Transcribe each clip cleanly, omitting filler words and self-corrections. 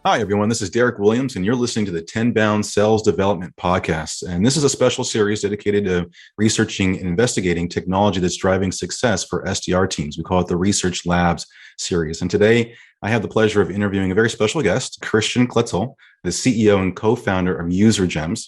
Hi, everyone. This is Derrick Williams, and you're listening to the Tenbound Sales Development Podcast. And this is a special series dedicated to researching and investigating technology that's driving success for SDR teams. We call it the Research Labs series. And today, I have the pleasure of interviewing a very special guest, Christian Kletzl, the CEO and co-founder of UserGems.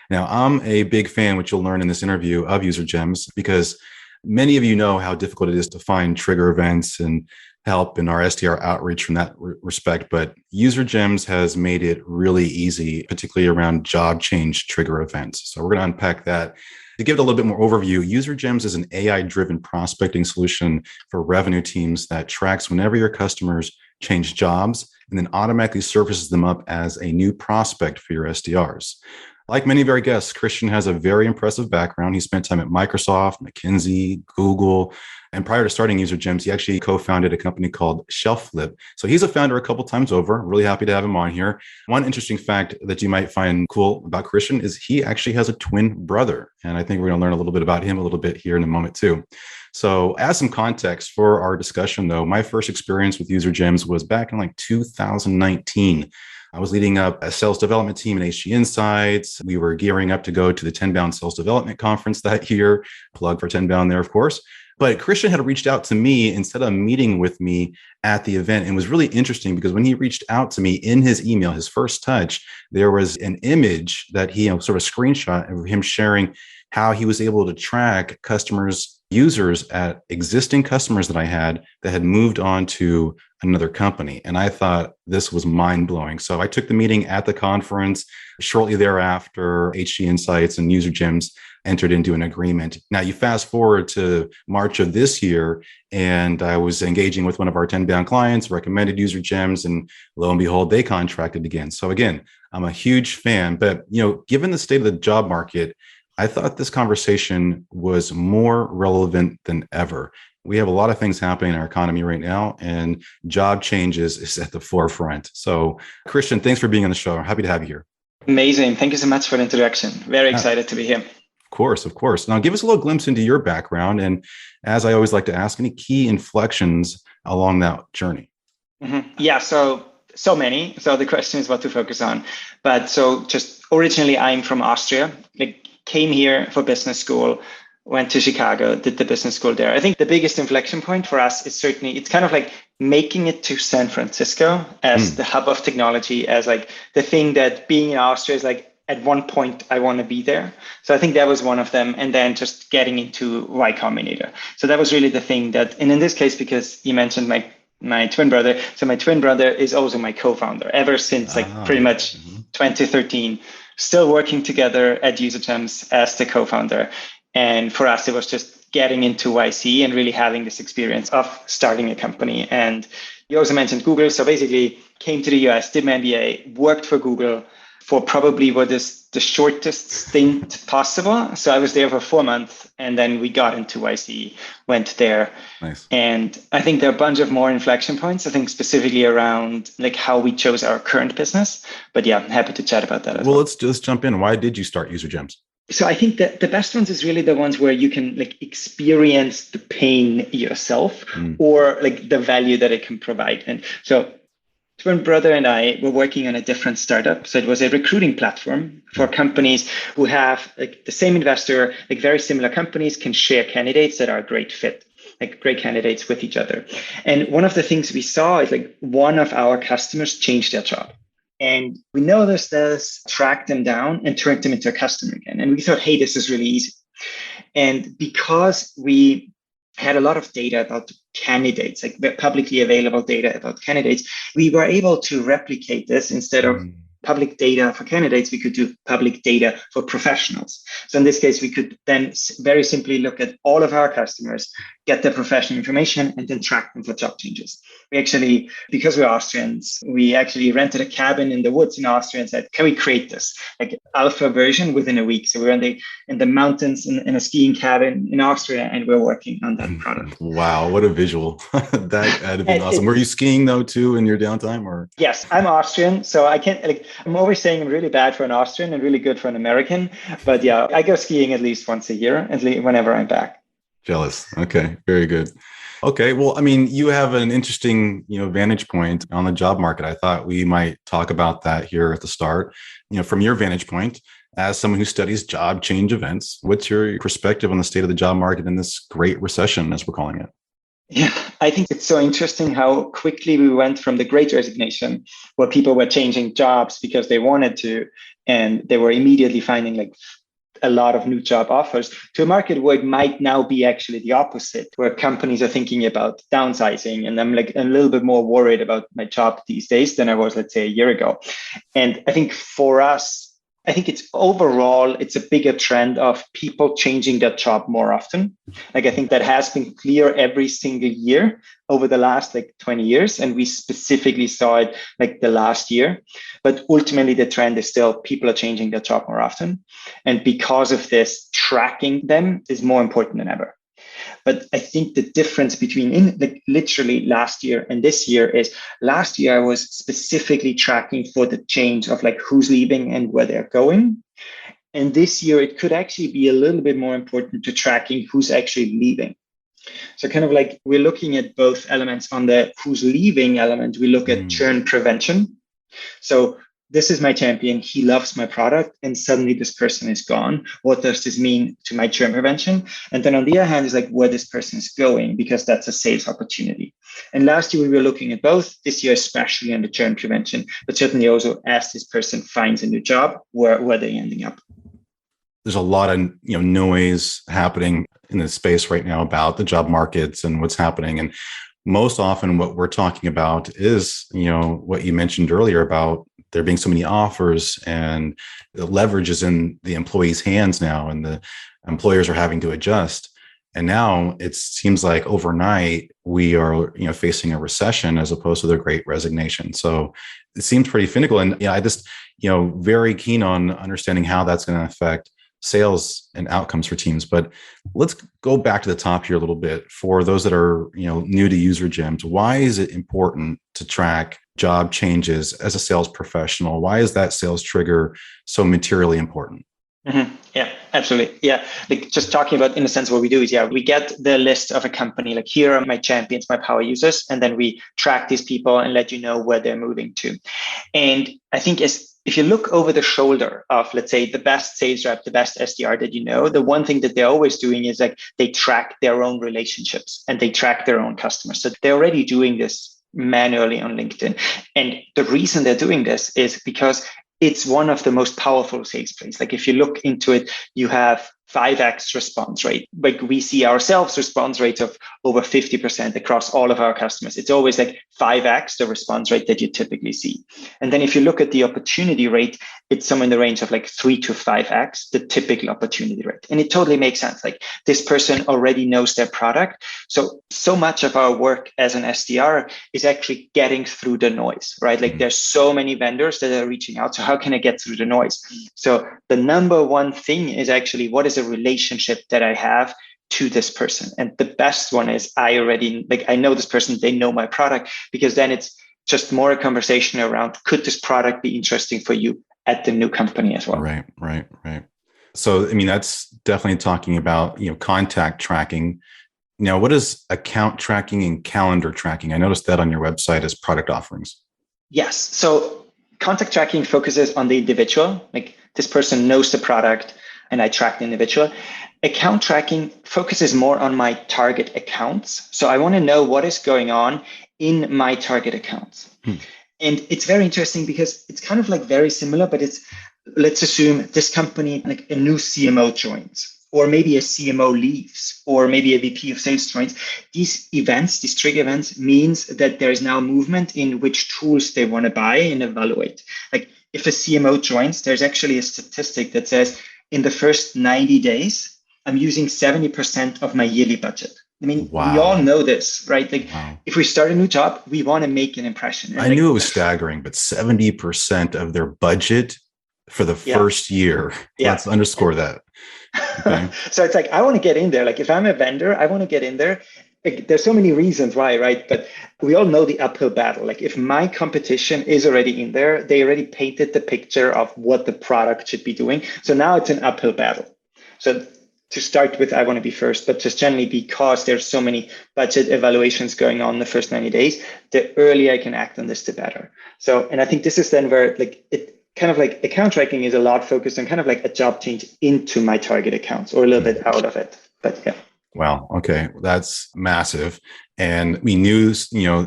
Now, I'm a big fan, which you'll learn in this interview, of UserGems, because many of you know how difficult it is to find trigger events and help in our SDR outreach from that respect. But UserGems has made it really easy, particularly around job change trigger events. So we're going to unpack that. To give it a little bit more overview, UserGems is an AI-driven prospecting solution for revenue teams that tracks whenever your customers change jobs and then automatically surfaces them up as a new prospect for your SDRs. Like many of our guests, Christian has a very impressive background. He spent time at Microsoft, McKinsey, Google, and prior to starting UserGems, he actually co-founded a company called ShelfFlip. So he's a founder a couple times over. Really happy to have him on here. One interesting fact that you might find cool about Christian is he actually has a twin brother. And I think we're going to learn a little bit about him a little bit here in a moment too. So as some context for our discussion though, my first experience with UserGems was back in like 2019. I was leading up a sales development team in HG Insights. We were gearing up to go to the Tenbound Sales Development Conference that year. Plug for Tenbound there, of course. But Christian had reached out to me instead of meeting with me at the event. And it was really interesting because when he reached out to me in his email, his first touch, there was an image that he sort of screenshot of him sharing how he was able to track users at existing customers that I had that had moved on to another company. And I thought this was mind blowing. So I took the meeting at the conference. Shortly thereafter, HG Insights and UserGems entered into an agreement. Now you fast forward to March of this year, and I was engaging with one of our Tenbound clients, recommended UserGems, and lo and behold, they contracted again. So again, I'm a huge fan, but given the state of the job market, I thought this conversation was more relevant than ever. We have a lot of things happening in our economy right now, and job changes is at the forefront. So, Christian, thanks for being on the show. I'm happy to have you here. Amazing. Thank you so much for the introduction. Very excited to be here. Of course. Now, give us a little glimpse into your background. And as I always like to ask, any key inflections along that journey? Mm-hmm. Yeah, so many. So the question is what to focus on. But so just originally, I'm from Austria. Came here for business school, went to Chicago, did the business school there. I think the biggest inflection point for us is certainly, it's kind of like making it to San Francisco as the hub of technology, as like the thing that being in Austria is like, at one point, I want to be there. So I think that was one of them. And then just getting into Y Combinator. So that was really the thing that, and in this case, because you mentioned my twin brother. So my twin brother is also my co-founder ever since pretty much 2013, still working together at UserGems as the co-founder. And for us, it was just getting into YC and really having this experience of starting a company. And you also mentioned Google. So basically came to the US, did my MBA, worked for Google for probably what is the shortest stint possible. So I was there for 4 months, and then we got into YC, went there. Nice. And I think there are a bunch of more inflection points, I think specifically around like how we chose our current business. But yeah, I'm happy to chat about that as well. Let's just jump in. Why did you start UserGems? So I think that the best ones is really the ones where you can like experience the pain yourself or like the value that it can provide. And so twin brother and I were working on a different startup. So it was a recruiting platform for companies who have like the same investor, like very similar companies can share candidates that are a great fit, like great candidates with each other. And one of the things we saw is like one of our customers changed their job. And we noticed this, tracked them down and turned them into a customer again. And we thought, hey, this is really easy. And because we had a lot of data about candidates, like publicly available data about candidates, we were able to replicate this. Instead of public data for candidates, we could do public data for professionals. So in this case, we could then very simply look at all of our customers, get their professional information, and then track them for job changes. We actually, because we're Austrians, we actually rented a cabin in the woods in Austria and said, can we create this like alpha version within a week? So we're in the mountains in a skiing cabin in Austria, and we're working on that product. Wow, what a visual. That had been awesome. Were you skiing though too in your downtime? Or yes, I'm Austrian. So I can't I'm always saying I'm really bad for an Austrian and really good for an American. But yeah, I go skiing at least once a year, at least whenever I'm back. Jealous. Okay, very good. Okay. Well, I mean, you have an interesting, vantage point on the job market. I thought we might talk about that here at the start. From your vantage point, as someone who studies job change events, what's your perspective on the state of the job market in this great recession, as we're calling it? Yeah, I think it's so interesting how quickly we went from the Great Resignation, where people were changing jobs because they wanted to, and they were immediately finding like a lot of new job offers, to a market where it might now be actually the opposite, where companies are thinking about downsizing. And I'm like a little bit more worried about my job these days than I was, let's say, a year ago. And I think for us, I think it's a bigger trend of people changing their job more often. Like, I think that has been clear every single year over the last 20 years. And we specifically saw it the last year. But ultimately, the trend is still people are changing their job more often. And because of this, tracking them is more important than ever. But I think the difference between literally last year and this year is last year I was specifically tracking for the change of who's leaving and where they're going. And this year it could actually be a little bit more important to tracking who's actually leaving. So kind of we're looking at both elements. On the who's leaving element, we look at churn prevention. So this is my champion. He loves my product, and suddenly this person is gone. What does this mean to my churn prevention? And then on the other hand is where this person is going, because that's a sales opportunity. And last year we were looking at both. This year, especially on the churn prevention, but certainly also as this person finds a new job, where they're ending up. There's a lot of noise happening in the space right now about the job markets and what's happening. And most often what we're talking about is, what you mentioned earlier about there being so many offers, and the leverage is in the employees' hands now, and the employers are having to adjust. And now it seems like overnight we are, facing a recession as opposed to the Great Resignation. So it seems pretty finical. And I just, very keen on understanding how that's going to affect sales and outcomes for teams. But let's go back to the top here a little bit. For those that are, new to UserGems, why is it important to track job changes as a sales professional? Why is that sales trigger so materially important? Mm-hmm. Yeah, absolutely. Yeah. Just talking about, in a sense, what we do is, we get the list of a company, here are my champions, my power users, and then we track these people and let you know where they're moving to. And I think if you look over the shoulder of, let's say, the best sales rep, the best SDR that the one thing that they're always doing is they track their own relationships and they track their own customers. So they're already doing this manually on LinkedIn. And the reason they're doing this is because it's one of the most powerful sales plays. If you look into it, you have 5x response rate. We see ourselves response rates of over 50% across all of our customers. It's always 5x the response rate that you typically see. And then if you look at the opportunity rate, it's somewhere in the range of 3 to 5x the typical opportunity rate. And it totally makes sense. This person already knows their product. So much of our work as an SDR is actually getting through the noise, right? There's so many vendors that are reaching out. So how can I get through the noise? So the number one thing is actually, what is a relationship that I have to this person? And the best one is I know this person, they know my product, because then it's just more a conversation around, could this product be interesting for you at the new company as well? Right. So, that's definitely talking about, contact tracking. Now, what is account tracking and calendar tracking? I noticed that on your website as product offerings. Yes. So contact tracking focuses on the individual, this person knows the product, and I track the individual. Account tracking focuses more on my target accounts. So I want to know what is going on in my target accounts. And it's very interesting because it's kind of very similar, but let's assume this company, a new CMO joins, or maybe a CMO leaves, or maybe a VP of sales joins. These events, these trigger events, means that there is now movement in which tools they want to buy and evaluate. If a CMO joins, there's actually a statistic that says, in the first 90 days, I'm using 70% of my yearly budget. Wow. We all know this, right? If we start a new job, we want to make an impression. And I knew it was staggering, but 70% of their budget for the first year. Let's underscore that. Okay. So it's I want to get in there. If I'm a vendor, I want to get in there. There's so many reasons why, right? But we all know the uphill battle. If my competition is already in there, they already painted the picture of what the product should be doing. So now it's an uphill battle. So to start with, I want to be first, but just generally because there's so many budget evaluations going on the first 90 days, the earlier I can act on this, the better. So, and I think this is then where like it kind of like account tracking is a lot focused on kind of like a job change into my target accounts or a little bit out of it. But yeah. Wow. Okay. That's massive. And we knew,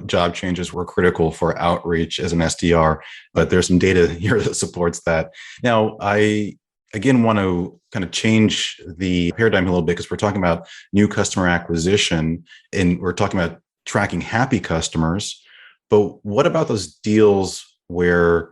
job changes were critical for outreach as an SDR, but there's some data here that supports that. Now, I again want to kind of change the paradigm a little bit because we're talking about new customer acquisition and we're talking about tracking happy customers. But what about those deals where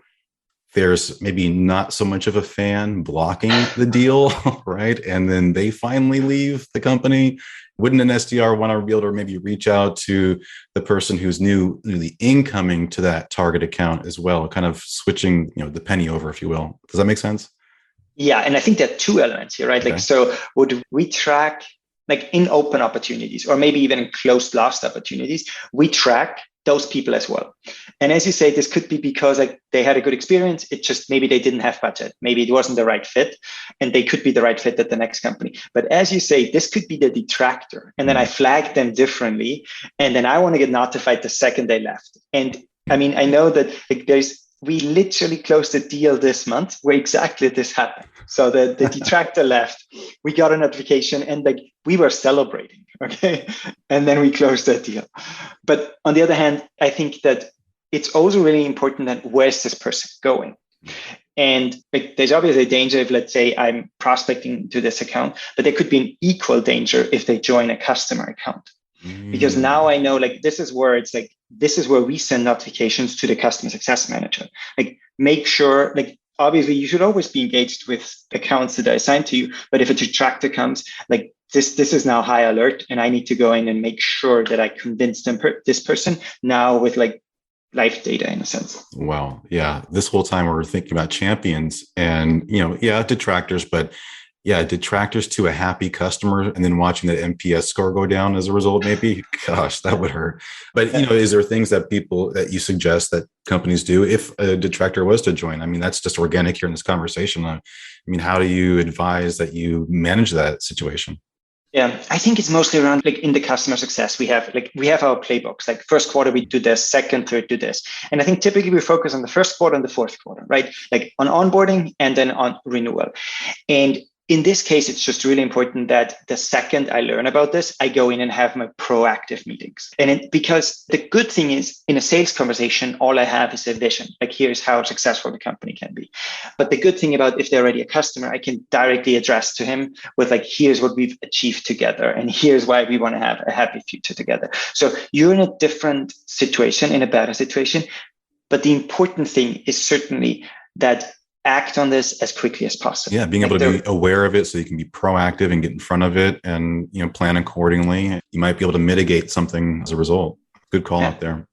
there's maybe not so much of a fan blocking the deal, right? And then they finally leave the company. Wouldn't an SDR want to be able to maybe reach out to the person who's newly incoming to that target account as well, kind of switching, the penny over, if you will? Does that make sense? Yeah. And I think there are two elements here, right? Okay. Like, so would we track like in open opportunities or maybe even in closed lost opportunities, we track those people as well. And as you say, this could be because like they had a good experience. It just maybe they didn't have budget. Maybe it wasn't the right fit and they could be the right fit at the next company. But as you say, this could be the detractor. And then I flag them differently. And then I want to get notified the second they left. And I mean, I know that like we literally closed a deal this month where exactly this happened. So the detractor left, we got a notification and like we were celebrating, okay? And then we closed that deal. But on the other hand, I think that it's also really important that where's this person going? And like, there's obviously a danger if, let's say, I'm prospecting to this account, but there could be an equal danger if they join a customer account. Because now I know like this is where it's like, this is where we send notifications to the customer success manager. Like make sure, like obviously you should always be engaged with accounts that are assigned to you. But if a detractor comes, like this is now high alert and I need to go in and make sure that I convince this person now with like live data in a sense. Wow. Yeah. This whole time we're thinking about champions and, detractors, but detractors to a happy customer and then watching that NPS score go down as a result, maybe, gosh, that would hurt. But, is there things that you suggest that companies do if a detractor was to join? I mean, that's just organic here in this conversation. I mean, how do you advise that you manage that situation? Yeah, I think it's mostly around like in the customer success, we have our playbooks, like first quarter, we do this, second, third, do this. And I think typically we focus on the first quarter and the fourth quarter, right? Like on onboarding and then on renewal. And in this case, it's just really important that the second I learn about this, I go in and have my proactive meetings. And because the good thing is in a sales conversation, all I have is a vision. Like here's how successful the company can be. But the good thing about if they're already a customer, I can directly address to him with like, here's what we've achieved together. And here's why we want to have a happy future together. So you're in a different situation, in a better situation. But the important thing is certainly that act on this as quickly as possible. Yeah, being able to be aware of it so you can be proactive and get in front of it and plan accordingly. You might be able to mitigate something as a result. Good call out there.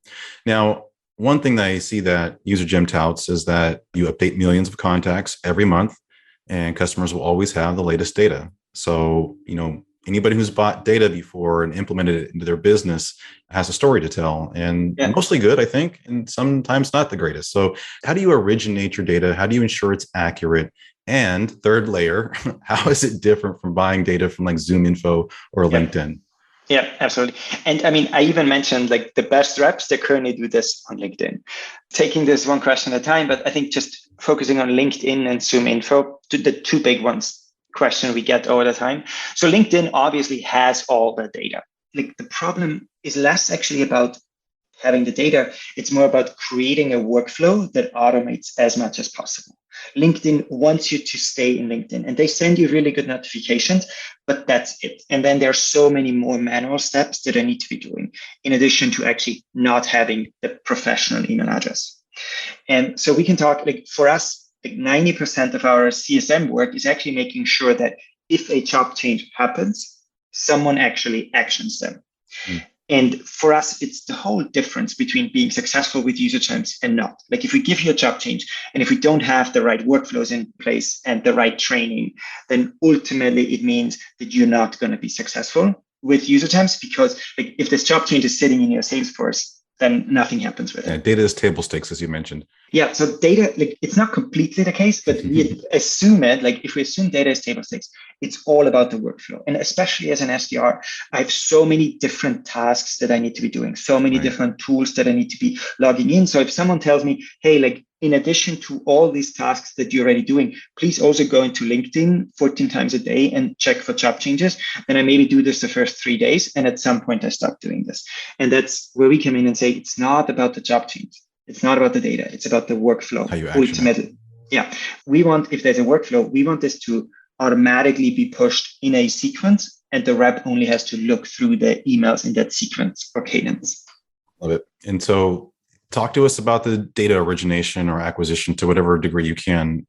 Now, one thing that I see that UserGem touts is that you update millions of contacts every month and customers will always have the latest data. So, anybody who's bought data before and implemented it into their business has a story to tell and mostly good, I think, and sometimes not the greatest. So how do you originate your data? How do you ensure it's accurate? And third layer, how is it different from buying data from like ZoomInfo or LinkedIn? Yeah, absolutely. And I mean, I even mentioned like the best reps, they currently do this on LinkedIn. Taking this one question at a time, but I think just focusing on LinkedIn and ZoomInfo, the two big ones question we get all the time. So LinkedIn obviously has all the data. Like the problem is less actually about having the data. It's more about creating a workflow that automates as much as possible. LinkedIn wants you to stay in LinkedIn and they send you really good notifications, but that's it. And then there are so many more manual steps that I need to be doing in addition to actually not having the professional email address. And so we can talk like for us, like 90% of our CSM work is actually making sure that if a job change happens, someone actually actions them. And for us, it's the whole difference between being successful with UserGems and not. Like if we give you a job change and if we don't have the right workflows in place and the right training, then ultimately it means that you're not going to be successful with UserGems because like if this job change is sitting in your Salesforce then nothing happens with it. Data is table stakes, as you mentioned. Yeah, so data, like it's not completely the case, but we assume it, like if we assume data is table stakes, it's all about the workflow. And especially as an SDR, I have so many different tasks that I need to be doing, so many different tools that I need to be logging in. So if someone tells me, hey, like in addition to all these tasks that you're already doing, please also go into LinkedIn 14 times a day and check for job changes. Then I maybe do this the first 3 days. And at some point I stop doing this. And that's where we come in and say, it's not about the job change. It's not about the data. It's about the workflow. How you ultimately. Yeah. We want, if there's a workflow, we want this to automatically be pushed in a sequence. And the rep only has to look through the emails in that sequence or cadence. Love it. And so talk to us about the data origination or acquisition to whatever degree you can.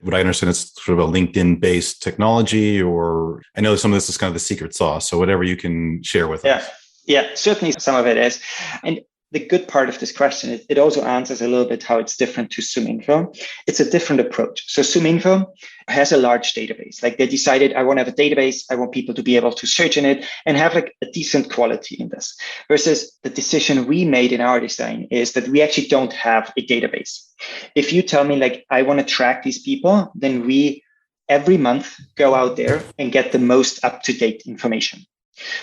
What I understand is sort of a LinkedIn-based technology, or I know some of this is kind of the secret sauce. So whatever you can share with us. Yeah, certainly some of it is. And the good part of this question is it also answers a little bit how it's different to ZoomInfo. It's a different approach. So ZoomInfo has a large database. Like they decided, I want to have a database. I want people to be able to search in it and have like a decent quality in this. Versus the decision we made in our design is that we actually don't have a database. If you tell me like, I want to track these people, then we every month go out there and get the most up-to-date information.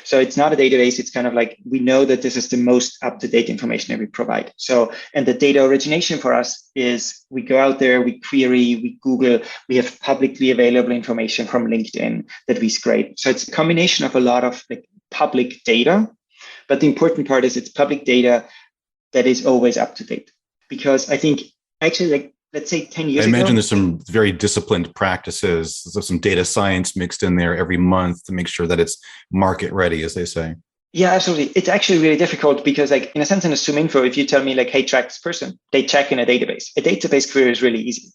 So it's not a database. It's kind of like, we know that this is the most up-to-date information that we provide. So, and the data origination for us is we go out there, we query, we Google, we have publicly available information from LinkedIn that we scrape. So it's a combination of a lot of like public data, but the important part is it's public data that is always up to date. Because I think actually like, let's say 10 years ago. I imagine there's some very disciplined practices, there's some data science mixed in there every month to make sure that it's market ready, as they say. Yeah, absolutely. It's actually really difficult because like in a sense in a ZoomInfo, if you tell me like, hey, track this person, they check in a database. A database query is really easy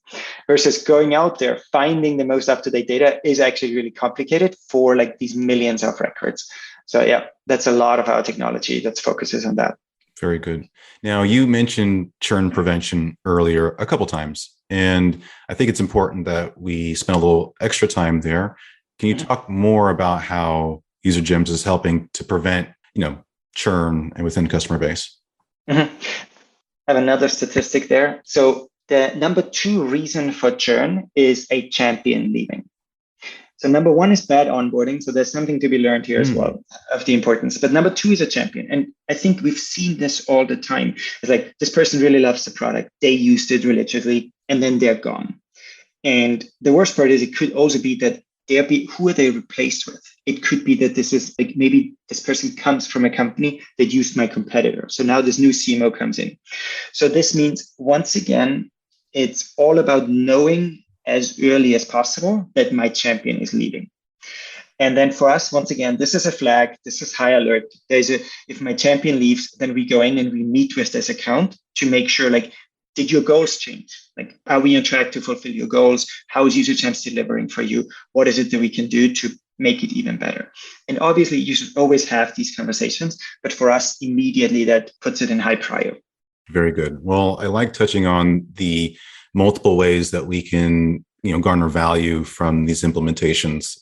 versus going out there, finding the most up-to-date data is actually really complicated for like these millions of records. So yeah, that's a lot of our technology that focuses on that. Very good. Now, you mentioned churn prevention earlier a couple times, and I think it's important that we spend a little extra time there. Can you talk more about how UserGems is helping to prevent, churn within the customer base? I have another statistic there. So the number 2 reason for churn is a champion leaving. So number 1 is bad onboarding. So there's something to be learned here as well of the importance. But number 2 is a champion. And I think we've seen this all the time. It's like this person really loves the product. They used it religiously and then they're gone. And the worst part is it could also be that who are they replaced with? It could be that this is like maybe this person comes from a company that used my competitor. So now this new CMO comes in. So this means once again, it's all about knowing as early as possible that my champion is leaving. And then for us, once again, this is a flag, this is high alert. If my champion leaves, then we go in and we meet with this account to make sure, like, did your goals change? Like, are we on track to fulfill your goals? How is UserGems delivering for you? What is it that we can do to make it even better? And obviously you should always have these conversations, but for us, immediately that puts it in high priority. Very good. Well, I like touching on the multiple ways that we can, garner value from these implementations.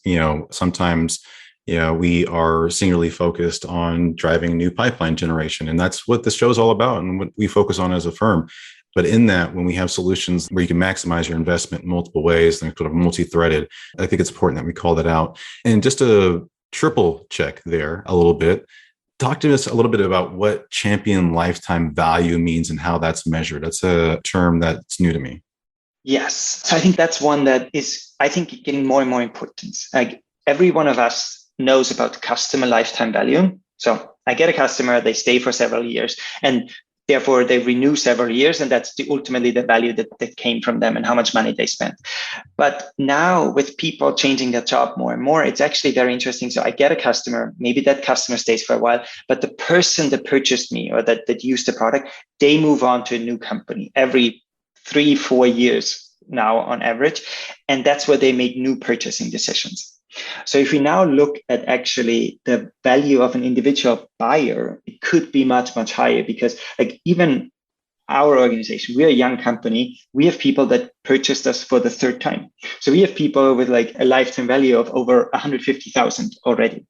Sometimes, we are singularly focused on driving new pipeline generation, and that's what this show is all about and what we focus on as a firm. But in that, when we have solutions where you can maximize your investment in multiple ways and sort of multi-threaded, I think it's important that we call that out. And just to triple check there a little bit, talk to us a little bit about what champion lifetime value means and how that's measured. That's a term that's new to me. Yes. So I think that's one that is, I think, getting more and more important. Like every one of us knows about customer lifetime value. So I get a customer, they stay for several years, and therefore they renew several years. And that's ultimately the value that came from them and how much money they spent. But now with people changing their job more and more, it's actually very interesting. So I get a customer, maybe that customer stays for a while, but the person that purchased me or that used the product, they move on to a new company every 3-4 years now on average. And that's where they make new purchasing decisions. So if we now look at actually the value of an individual buyer, it could be much, much higher because like even our organization, we're a young company. We have people that purchased us for the 3rd time. So we have people with like a lifetime value of over 150,000 already.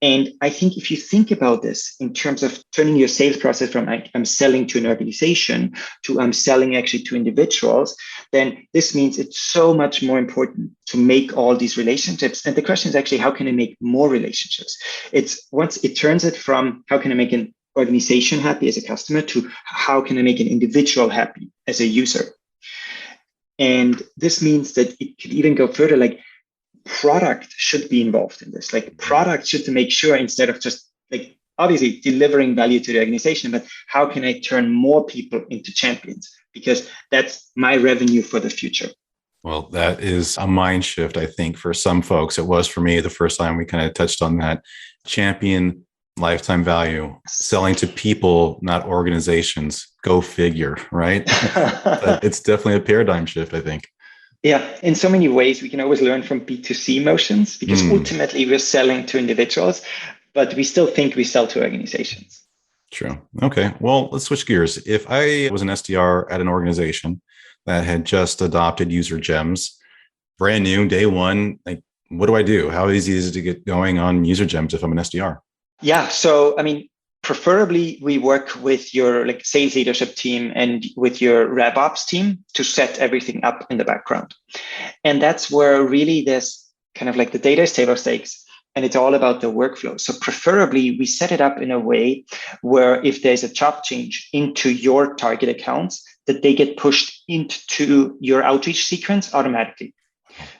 And I think if you think about this in terms of turning your sales process from I'm selling to an organization to I'm selling actually to individuals, then this means it's so much more important to make all these relationships. And the question is actually, how can I make more relationships? It's once it turns it from how can I make an organization happy as a customer to how can I make an individual happy as a user? And this means that it could even go further, like product should be involved in this. Like product should to make sure instead of just like obviously delivering value to the organization, but how can I turn more people into champions? Because that's my revenue for the future. Well, that is a mind shift, I think, for some folks. It was for me the first time we kind of touched on that. Champion, lifetime value, selling to people, not organizations. Go figure, right? It's definitely a paradigm shift, I think. Yeah, in so many ways, we can always learn from B2C motions because ultimately we're selling to individuals, but we still think we sell to organizations. True. Okay. Well, let's switch gears. If I was an SDR at an organization that had just adopted UserGems, brand new, day one, like, what do I do? How easy is it to get going on UserGems if I'm an SDR? Yeah. So, I mean, preferably we work with your like sales leadership team and with your RevOps team to set everything up in the background. And that's where really this kind of like the data is table stakes and it's all about the workflow. So preferably we set it up in a way where if there's a job change into your target accounts, that they get pushed into your outreach sequence automatically.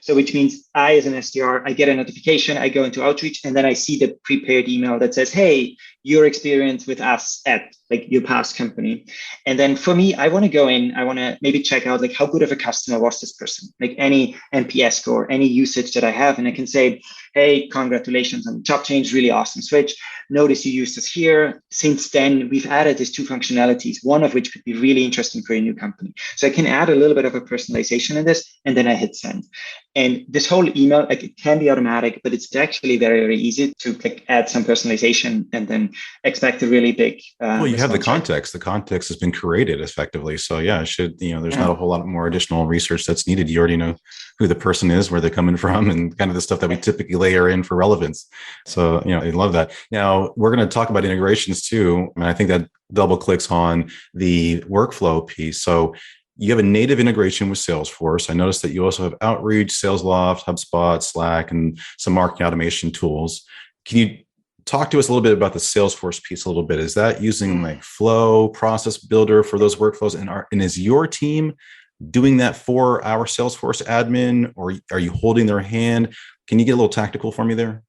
So which means I, as an SDR, I get a notification, I go into outreach, and then I see the prepared email that says, hey, your experience with us at like your past company. And then for me, I want to go in, I want to maybe check out like how good of a customer was this person, like any NPS score, any usage that I have. And I can say, hey, congratulations on the job change, really awesome switch. Notice you used us here. Since then, we've added these two functionalities, one of which could be really interesting for a new company. So I can add a little bit of a personalization in this, and then I hit send. And this whole email, like it can be automatic, but it's actually very, very easy to like add some personalization and then expect a really big. Well, you have the context. The context has been created effectively. So yeah, it should, there's not a whole lot more additional research that's needed. You already know who the person is, where they're coming from, and kind of the stuff that we typically layer in for relevance. So, I love that. Now we're going to talk about integrations too. And I think that double clicks on the workflow piece. So you have a native integration with Salesforce. I noticed that you also have Outreach, SalesLoft, HubSpot, Slack, and some marketing automation tools. Can you talk to us a little bit about the Salesforce piece a little bit? Is that using like Flow, Process Builder for those workflows? And is your team doing that for our Salesforce admin, or are you holding their hand? Can you get a little tactical for me there?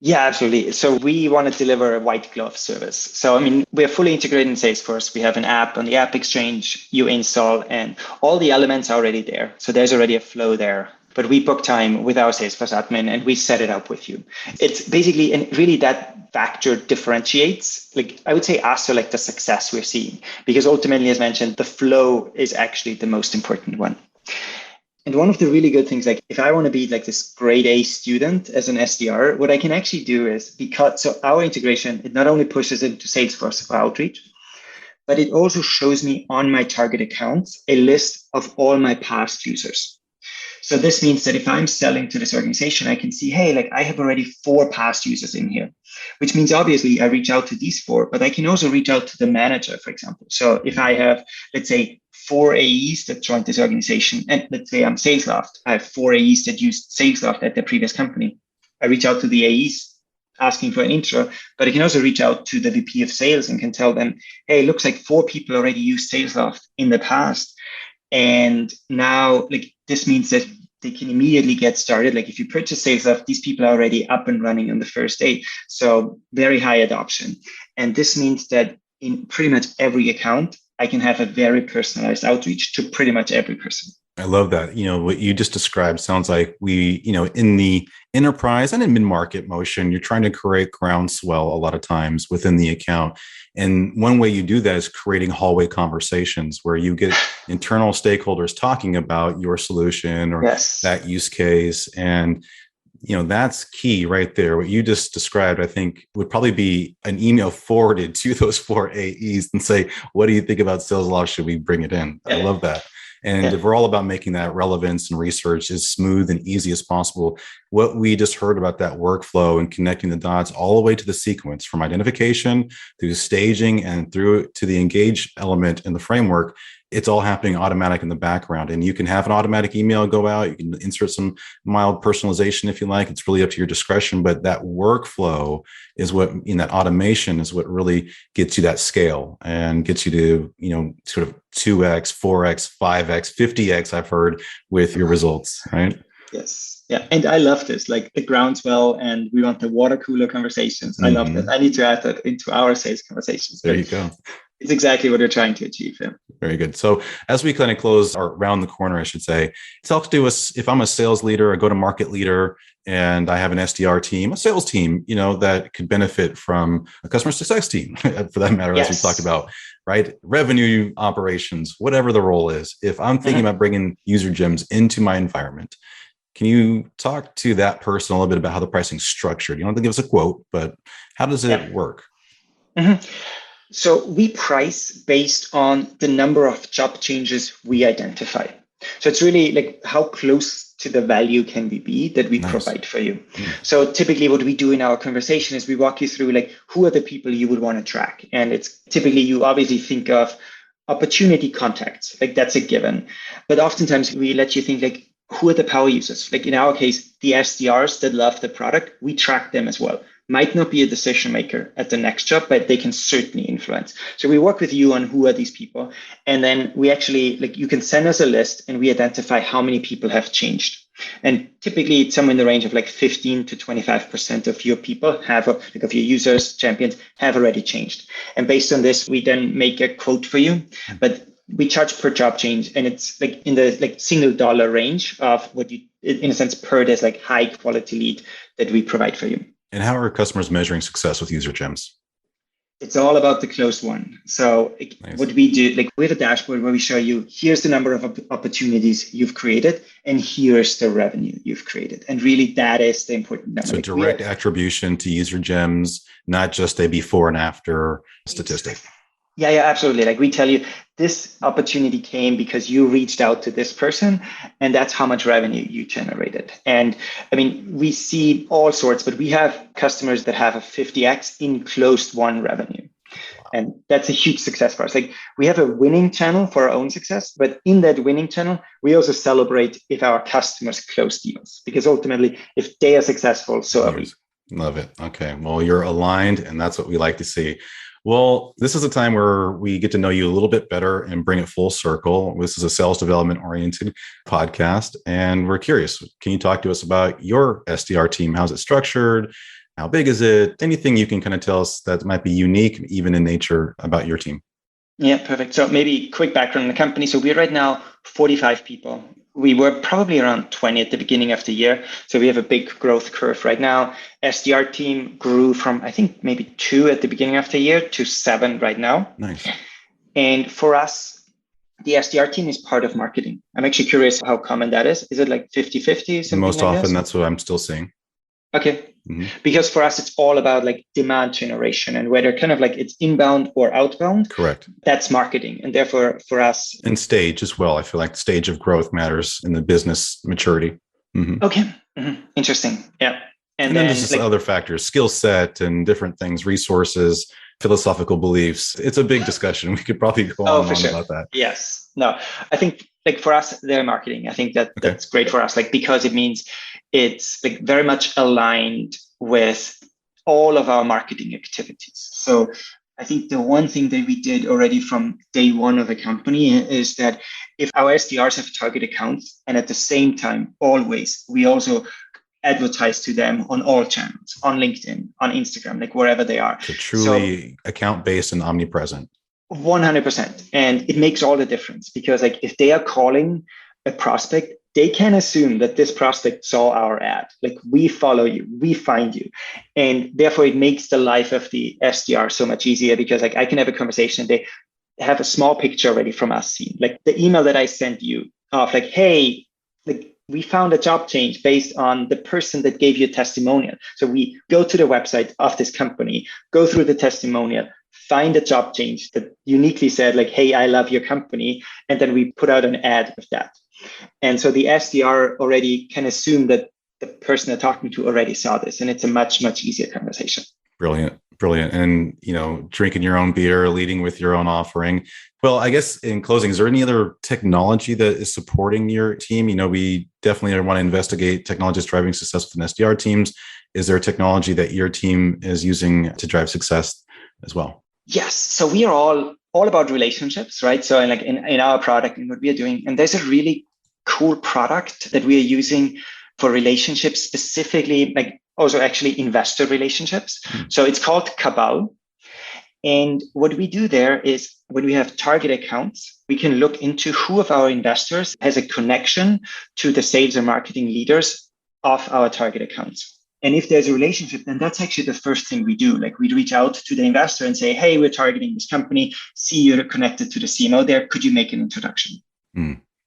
Yeah, absolutely. So we want to deliver a white glove service. So, I mean, we're fully integrated in Salesforce. We have an app on the App Exchange you install, and all the elements are already there. So there's already a flow there. But we book time with our Salesforce admin and we set it up with you. It's basically, and really that factor differentiates, like I would say, us or like the success we're seeing. Because ultimately, as mentioned, the flow is actually the most important one. And one of the really good things, like if I want to be like this grade A student as an SDR, what I can actually do is so our integration, it not only pushes into Salesforce for outreach, but it also shows me on my target accounts a list of all my past users. So this means that if I'm selling to this organization, I can see, hey, like I have already 4 past users in here, which means obviously I reach out to these 4, but I can also reach out to the manager, for example. So if I have, let's say, 4 AEs that joined this organization, and let's say I'm SalesLoft, I have 4 AEs that used SalesLoft at their previous company. I reach out to the AEs asking for an intro, but I can also reach out to the VP of sales and can tell them, hey, it looks like 4 people already used SalesLoft in the past. And now, like, this means that they can immediately get started. Like if you purchase SalesLoft, these people are already up and running on the first day. So very high adoption. And this means that in pretty much every account, I can have a very personalized outreach to pretty much every person. I love that. What you just described sounds like we, in the enterprise and in mid-market motion, you're trying to create groundswell a lot of times within the account. And one way you do that is creating hallway conversations where you get internal stakeholders talking about your solution or that use case. And, that's key right there. What you just described, I think, would probably be an email forwarded to those 4 AEs and say, what do you think about SalesLoft? Should we bring it in? I love that. And if we're all about making that relevance and research as smooth and easy as possible, what we just heard about that workflow and connecting the dots all the way to the sequence from identification through staging and through to the engage element in the framework, it's all happening automatic in the background. And you can have an automatic email go out. You can insert some mild personalization if you like. It's really up to your discretion. But that workflow is what, in that automation is what really gets you that scale and gets you to, sort of 2x, 4x, 5x, 50x, I've heard, with your results, right? Yes. Yeah. And I love this, like the groundswell, and we want the water cooler conversations. I love that. I need to add that into our sales conversations. There you go. It's exactly what we're trying to achieve. Yeah. Very good. So as we kind of close or round the corner, I should say, talk to us. If I'm a sales leader, a go-to-market leader, and I have an SDR team, a sales team, that could benefit from a customer success team, for that matter, as we talked about, right? Revenue operations, whatever the role is. If I'm thinking about bringing UserGems into my environment, can you talk to that person a little bit about how the pricing is structured? You don't have to give us a quote, but how does it work? So we price based on the number of job changes we identify. So it's really like how close to the value can we be that we provide for you. So typically what we do in our conversation is we walk you through like who are the people you would want to track. And it's typically you obviously think of opportunity contacts, like that's a given. But oftentimes we let you think like who are the power users? Like in our case, the SDRs that love the product, we track them as well. Might not be a decision maker at the next job, but they can certainly influence. So we work with you on who are these people. And then we actually, like, you can send us a list and we identify how many people have changed. And typically it's somewhere in the range of like 15 to 25% of your people of your users, champions have already changed. And based on this, we then make a quote for you, but we charge per job change. And it's like in the like single dollar range of what you, in a sense, per this like high quality lead that we provide for you. And how are customers measuring success with UserGems? It's all about the closed one. So what we do, like we have a dashboard where we show you, here's the number of opportunities you've created, and here's the revenue you've created. And really that is the important number. So direct attribution to UserGems, not just a before and after statistic. Yeah, absolutely. Like we tell you, this opportunity came because you reached out to this person, and that's how much revenue you generated. And I mean, we see all sorts, but we have customers that have a 50x in closed won revenue. And that's a huge success for us. Like we have a winning channel for our own success, but in that winning channel, we also celebrate if our customers close deals, because ultimately, if they are successful, so are we. Love it. Okay. Well, you're aligned, and that's what we like to see. Well, this is a time where we get to know you a little bit better and bring it full circle. This is a sales development oriented podcast, and we're curious. Can you talk to us about your SDR team? How's it structured? How big is it? Anything you can kind of tell us that might be unique, even in nature, about your team? Yeah, perfect. So maybe quick background on the company. So we're right now 45 people. We were probably around 20 at the beginning of the year. So we have a big growth curve right now. SDR team grew from, I think, maybe 2 at the beginning of the year to 7 right now. Nice. And for us, the SDR team is part of marketing. I'm actually curious how common that is. Is it like 50-50? Most often, that's what I'm still seeing. Okay. Because for us, it's all about like demand generation, and whether kind of like it's inbound or outbound. Correct. That's marketing. And therefore for us. And stage as well. I feel like stage of growth matters in the business maturity. Okay. Interesting. Yeah. And then there's just other factors, skill set and different things, resources, philosophical beliefs. It's a big discussion. We could probably go on and on about that. Yes. No, I think like for us, they're marketing. I think that that's great for us, like, because it means it's like very much aligned with all of our marketing activities. So I think the one thing that we did already from day one of the company is that if our SDRs have target accounts, and at the same time, always, we also advertise to them on all channels, on LinkedIn, on Instagram, like wherever they are. So truly account-based and omnipresent. 100%. And it makes all the difference, because like if they are calling a prospect, they can assume that this prospect saw our ad. Like we follow you, we find you. And therefore it makes the life of the SDR so much easier, because like I can have a conversation, they have a small picture already from us seen. Like the email that I sent you of like, hey, like we found a job change based on the person that gave you a testimonial. So we go to the website of this company, go through the testimonial, find a job change that uniquely said like, hey, I love your company. And then we put out an ad of that. And so the SDR already can assume that the person they're talking to already saw this. And it's a much, much easier conversation. Brilliant. And, drinking your own beer, leading with your own offering. Well, I guess in closing, is there any other technology that is supporting your team? We definitely want to investigate technologies driving success within SDR teams. Is there a technology that your team is using to drive success as well? Yes. So we are all about relationships, right? So in our product and what we are doing, and there's a really cool product that we are using for relationships, specifically like also actually investor relationships. So it's called Cabal. And what we do there is when we have target accounts, we can look into who of our investors has a connection to the sales and marketing leaders of our target accounts. And if there's a relationship, then that's actually the first thing we do. Like we reach out to the investor and say, hey, we're targeting this company. See, you're connected to the CMO there. Could you make an introduction?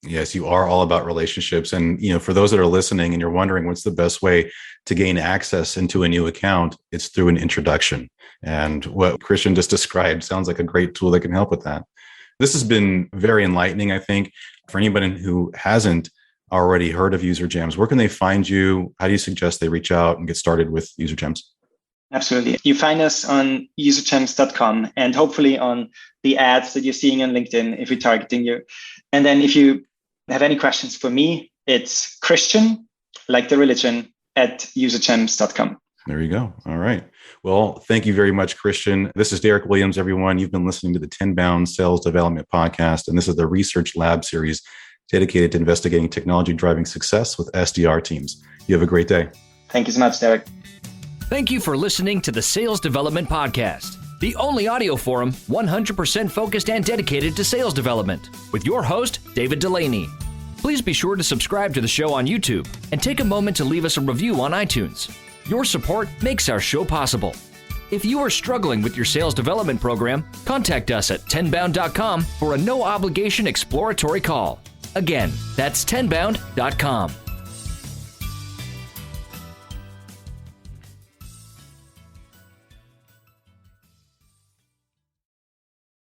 Yes, you are all about relationships. And, for those that are listening and you're wondering what's the best way to gain access into a new account, it's through an introduction. And what Christian just described sounds like a great tool that can help with that. This has been very enlightening, I think, for anybody who hasn't already heard of UserGems. Where can they find you? How do you suggest they reach out and get started with UserGems? Absolutely. You find us on usergems.com and hopefully on the ads that you're seeing on LinkedIn if we're targeting you. And then if you have any questions for me, it's Christian, like the religion, at usergems.com. There you go. All right. Well, thank you very much, Christian. This is Derrick Williams, everyone. You've been listening to the Tenbound Sales Development Podcast, and this is the Research Lab series dedicated to investigating technology driving success with SDR teams. You have a great day. Thank you so much, Derrick. Thank you for listening to the Sales Development Podcast, the only audio forum 100% focused and dedicated to sales development, with your host, David Delaney. Please be sure to subscribe to the show on YouTube and take a moment to leave us a review on iTunes. Your support makes our show possible. If you are struggling with your sales development program, contact us at tenbound.com for a no-obligation exploratory call. Again, that's tenbound.com.